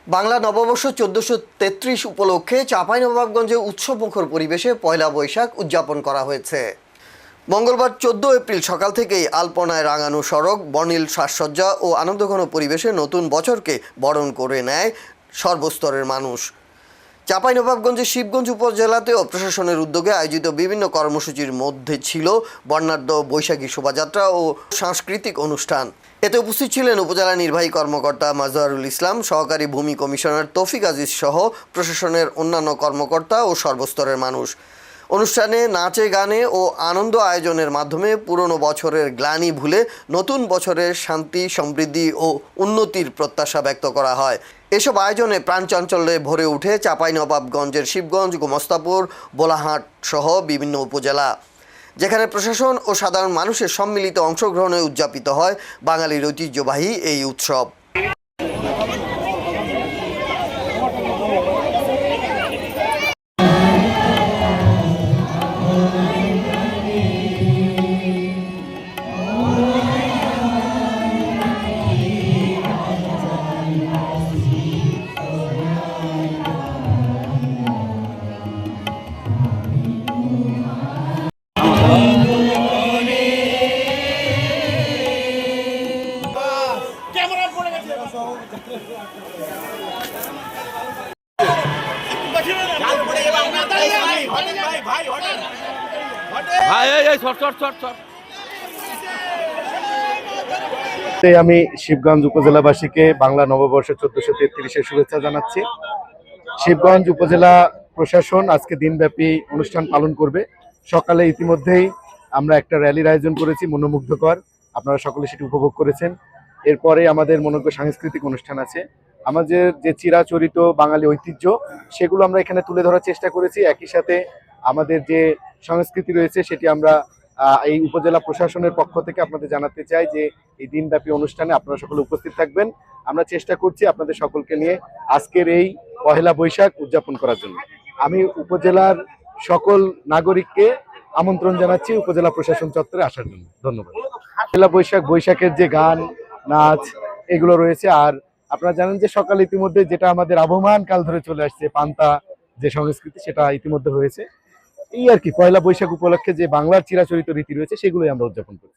বাংলা নববর্ষ ১৪৩৩ উপলক্ষে চাঁপাইনবাবগঞ্জে উৎসবমুখর পরিবেশে পয়লা বৈশাখ উদযাপন করা হয়েছে। মঙ্গলবার ১৪ এপ্রিল সকাল থেকেই আলপনায় রাঙানো সড়ক, বর্ণিল সাজসজ্জা ও আনন্দঘন পরিবেশে নতুন বছরকে বরণ করে নেয় সর্বস্তরের মানুষ। চাঁপাইনবাবগঞ্জের শিবগঞ্জ উপজেলাতেও প্রশাসনের উদ্যোগে আয়োজিত বিভিন্ন কর্মসূচির মধ্যে ছিল বর্ণাঢ্য বৈশাখী শোভাযাত্রা ও সাংস্কৃতিক অনুষ্ঠান। এতে উপস্থিত ছিলেন উপজেলা নির্বাহী কর্মকর্তা মাজহারুল ইসলাম, সহকারী ভূমি কমিশনার তৌফিক আজিজ সহ প্রশাসনের অন্যান্য কর্মকর্তা ও সর্বস্তরের মানুষ। অনুষ্ঠানে নাচে গানে ও আনন্দ আয়োজনের মাধ্যমে পুরনো বছরের গ্লানি ভুলে নতুন বছরের শান্তি, সমৃদ্ধি ও উন্নতির প্রত্যাশা ব্যক্ত করা হয়। এসব আয়োজনে প্রাণচাঞ্চল্যে ভরে উঠে চাঁপাইনবাবগঞ্জের শিবগঞ্জ, গোমস্তাপুর, বোলাহাট সহ বিভিন্ন উপজেলা, যেখানে প্রশাসন ও সাধারণ মানুষের সম্মিলিত অংশগ্রহণে উদযাপিত হয় বাঙালির ঐতিহ্যবাহী এই উৎসব। আমি শিবগঞ্জ উপজেলাবাসীকে বাংলা নববর্ষ ১৪৩৩-এর শুভেচ্ছা জানাচ্ছি। শিবগঞ্জ উপজেলা প্রশাসন আজকে দিনব্যাপী অনুষ্ঠান পালন করবে। সকালে ইতিমধ্যেই আমরা একটা র্যালির আয়োজন করেছি, মনোমুগ্ধকর, আপনারা সকলে সেটি উপভোগ করেছেন। এরপরে আমাদের মনোজ্ঞ সাংস্কৃতিক অনুষ্ঠান আছে। আমাদের যে চিরাচরিত বাঙালি ঐতিহ্য সেগুলো আমরা এখানে তুলে ধরার চেষ্টা করেছি। একই সাথে আমাদের যে সংস্কৃতি রয়েছে সেটি আমরা এই উপজেলা প্রশাসনের পক্ষ থেকে আপনাদের জানাতে চাই যে এই দিনব্যাপী অনুষ্ঠানে আপনারা সকলে উপস্থিত থাকবেন। আমরা চেষ্টা করছি আপনাদের সকলকে নিয়ে আজকের এই পহেলা বৈশাখ উদযাপন করার জন্য। আমি উপজেলার সকল নাগরিককে আমন্ত্রণ জানাচ্ছি উপজেলা প্রশাসন চত্বরে আসার জন্য। ধন্যবাদ। পহেলা বৈশাখ, বৈশাখের যে গান, নাচ এগুলো রয়েছে। আর আপনারা জানেন যে সকালে ইতিমধ্যে যেটা আমাদের আবহমান কাল ধরে চলে আসছে, পান্তা যে সংস্কৃতি, সেটা ইতিমধ্যে হয়েছে। এই আর কি, পয়লা বৈশাখ উপলক্ষে যে বাংলার চিরাচরিত রীতি রয়েছে সেগুলোই আমরা উদযাপন করি।